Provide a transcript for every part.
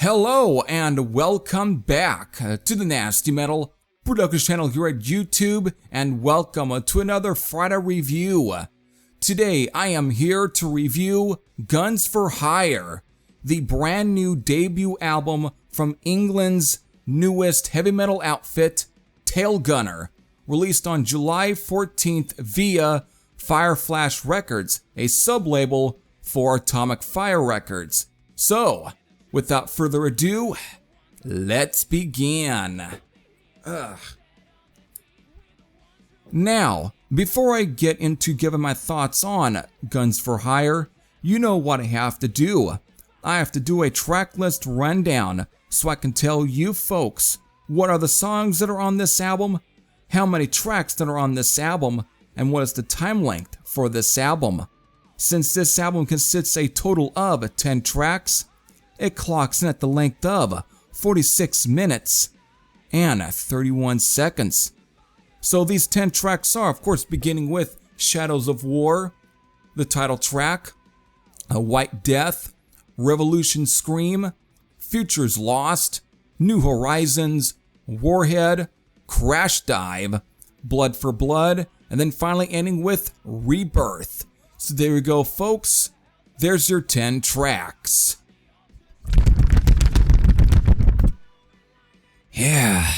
Hello and welcome back to the Nasty Metal Productions channel here at YouTube, and welcome to another Friday review. Today I am here to review Guns for Hire, the brand new debut album from England's newest heavy metal outfit, Tailgunner, released on July 14th via Fireflash Records, a sub-label for Atomic Fire Records. So, without further ado, let's begin. Now, before I get into giving my thoughts on Guns for Hire, you know what I have to do. I have to do a track list rundown so I can tell you folks what are the songs that are on this album, how many tracks that are on this album, and what is the time length for this album. Since this album consists a total of 10 tracks, it clocks in at the length of 46 minutes and 31 seconds. So these 10 tracks are, of course, beginning with Shadows of War, the title track, White Death, Revolution Scream, Futures Lost, New Horizons, Warhead, Crash Dive, Blood for Blood, and then finally ending with Rebirth. So there we go, folks. There's your 10 tracks. Yeah,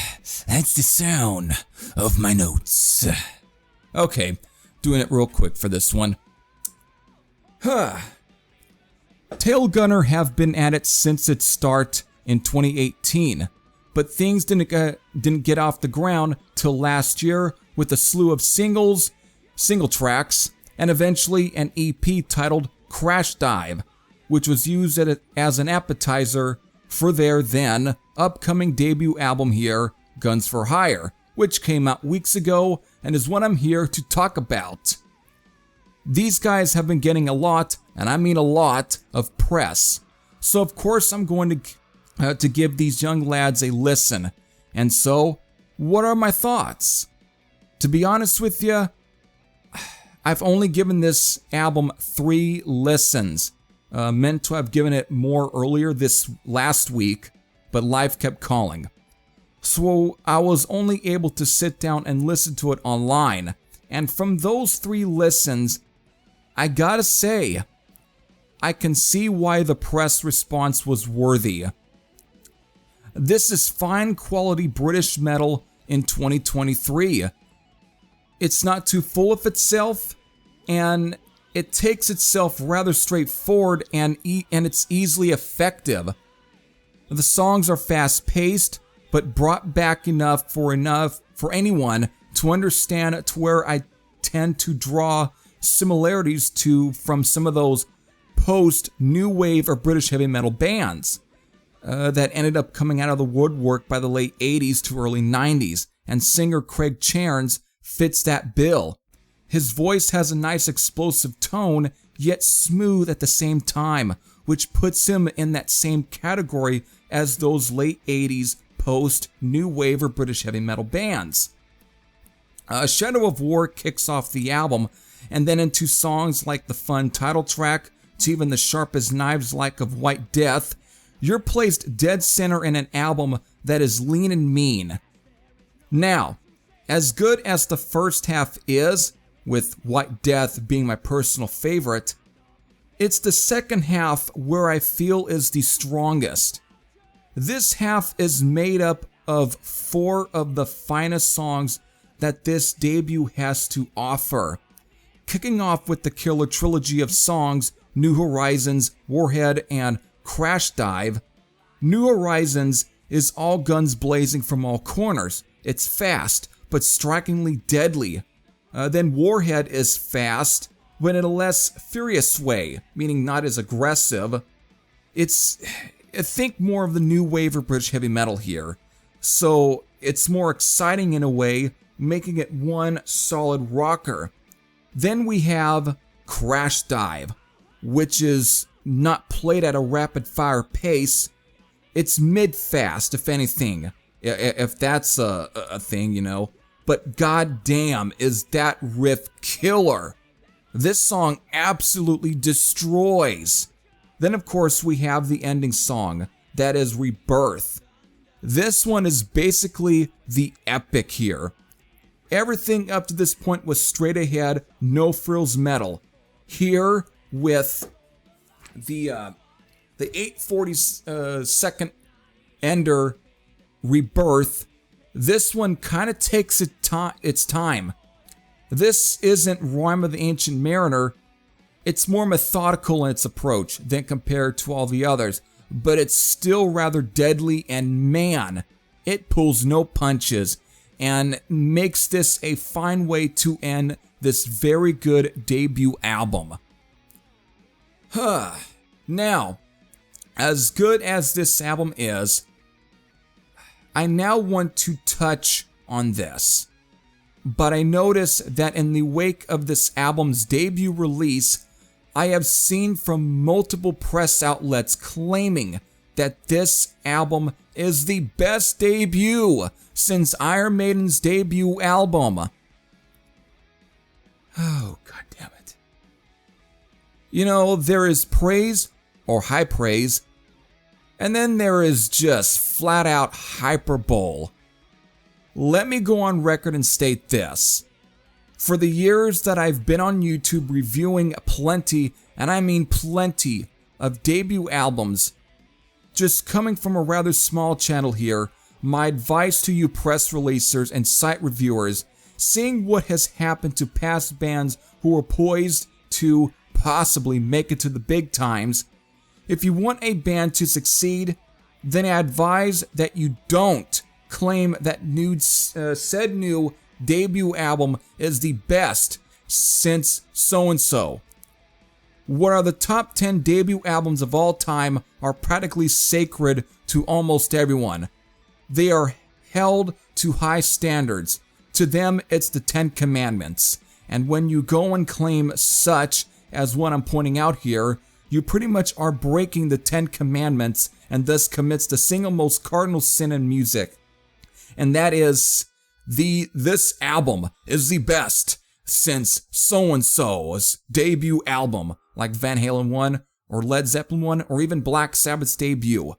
that's the sound of my notes. Okay, doing it real quick for this one. Tailgunner have been at it since its start in 2018, but things didn't get off the ground till last year with a slew of single tracks, and eventually an EP titled Crash Dive, which was used as an appetizer for their then upcoming debut album here, Guns for Hire, which came out weeks ago and is what I'm here to talk about. These guys have been getting a lot, and I mean a lot, of press. So of course I'm going to give these young lads a listen. And so, what are my thoughts? To be honest with you, I've only given this album 3 listens. Meant to have given it more earlier this last week, but life kept calling. So I was only able to sit down and listen to it online. And from those 3 listens, I gotta say, I can see why the press response was worthy. This is fine quality British metal in 2023. It's not too full of itself, and it takes itself rather straightforward, and it's easily effective. The songs are fast-paced, but brought back enough for anyone to understand, to where I tend to draw similarities from some of those post-new wave or British heavy metal bands that ended up coming out of the woodwork by the late 80s to early 90s, and singer Craig Cairns fits that bill. His voice has a nice explosive tone, yet smooth at the same time, which puts him in that same category as those late 80s post-new wave or British heavy metal bands. Shadow of War kicks off the album, and then into songs like the fun title track to even the sharp as knives like of White Death, you're placed dead center in an album that is lean and mean. Now, as good as the first half is, with White Death being my personal favorite, it's the second half where I feel is the strongest. This half is made up of 4 of the finest songs that this debut has to offer. Kicking off with the killer trilogy of songs, New Horizons, Warhead, and Crash Dive. New Horizons is all guns blazing from all corners. It's fast, but strikingly deadly. Then Warhead is fast, but in a less furious way, meaning not as aggressive. Think more of the new wave of British heavy metal here. So it's more exciting in a way, making it one solid rocker. Then we have Crash Dive, which is not played at a rapid fire pace. It's mid-fast, if anything, if that's a thing, you know. But goddamn, is that riff killer. This song absolutely destroys. Then of course we have the ending song, that is Rebirth. This one is basically the epic here. Everything up to this point was straight ahead, no frills metal. Here with the 842nd Ender Rebirth, this one kind of takes its time. This isn't Rhyme of the Ancient Mariner. It's more methodical in its approach than compared to all the others, but it's still rather deadly, and man, it pulls no punches and makes this a fine way to end this very good debut album. Now, as good as this album is, I now want to touch on this. But I notice that in the wake of this album's debut release, I have seen from multiple press outlets claiming that this album is the best debut since Iron Maiden's debut album. Oh, god damn it. You know, there is praise, or high praise, and then there is just flat out hyperbole. Let me go on record and state this. For the years that I've been on YouTube reviewing plenty, and I mean plenty, of debut albums, just coming from a rather small channel here, my advice to you press releasers and site reviewers, seeing what has happened to past bands who are poised to possibly make it to the big times, if you want a band to succeed, then I advise that you don't claim that said new debut album is the best since so-and-so. What are the top 10 debut albums of all time are practically sacred to almost everyone. They are held to high standards. To them, it's the 10 Commandments. And when you go and claim such as what I'm pointing out here, you pretty much are breaking the 10 Commandments and thus commits the single most cardinal sin in music. And that is, this album is the best since so-and-so's debut album, like Van Halen 1, or Led Zeppelin 1, or even Black Sabbath's debut.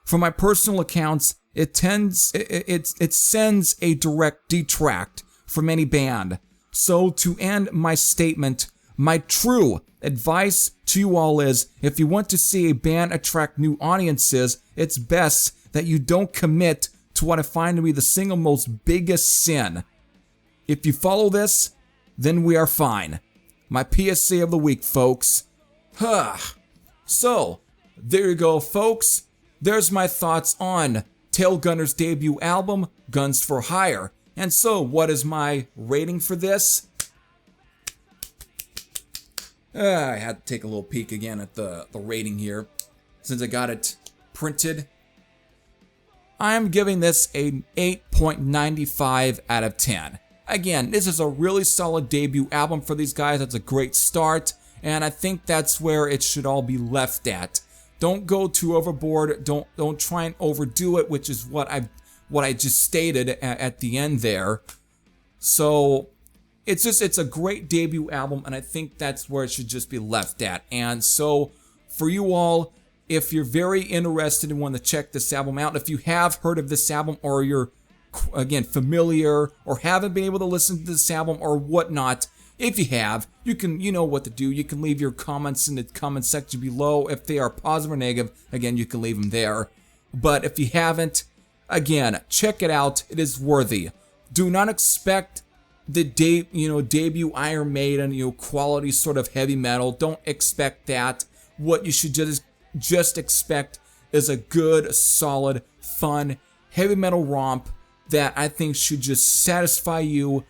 From my personal accounts, it sends a direct detract from any band. So to end my statement, my true advice to you all is, if you want to see a band attract new audiences, it's best that you don't commit to what I find to be the single most biggest sin. If you follow this, then we are fine. My PSA of the week, folks. So, there you go, folks. There's my thoughts on Tailgunner's debut album, Guns for Hire. And so, what is my rating for this? I had to take a little peek again at the rating here, since I got it printed. I'm giving this an 8.95 out of 10. Again, this is a really solid debut album for these guys. That's a great start, and I think that's where it should all be left at. Don't go too overboard. Don't try and overdo it, which is what I just stated at the end there. So it's a great debut album, and I think that's where it should just be left at. And so for you all, if you're very interested and want to check this album out, if you have heard of this album, or you're, again, familiar, or haven't been able to listen to this album or whatnot, if you have, you know what to do. You can leave your comments in the comment section below. If they are positive or negative, again, you can leave them there. But if you haven't, again, check it out. It is worthy. Do not expect the debut Iron Maiden, quality sort of heavy metal. Don't expect that. What you should just expect is a good, solid, fun, heavy metal romp that I think should just satisfy you,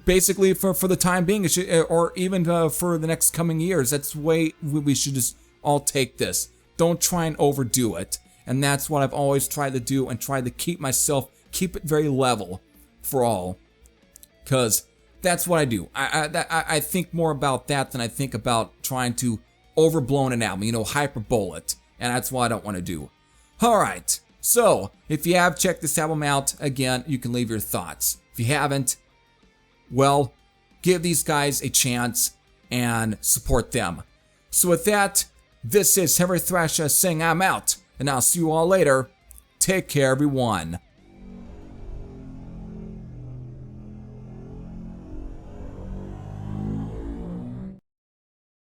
basically for the time being, or even for the next coming years. That's the way we should just all take this. Don't try and overdo it. And that's what I've always tried to do, and try to keep it very level for all. Because that's what I do. I think more about that than I think about trying to overblown an album, hyperbole it. And that's what I don't want to do. Alright, so if you have checked this album out, again, you can leave your thoughts. If you haven't, well, give these guys a chance and support them. So with that, this is Fireflash saying I'm out. and I'll see you all later. Take care, everyone.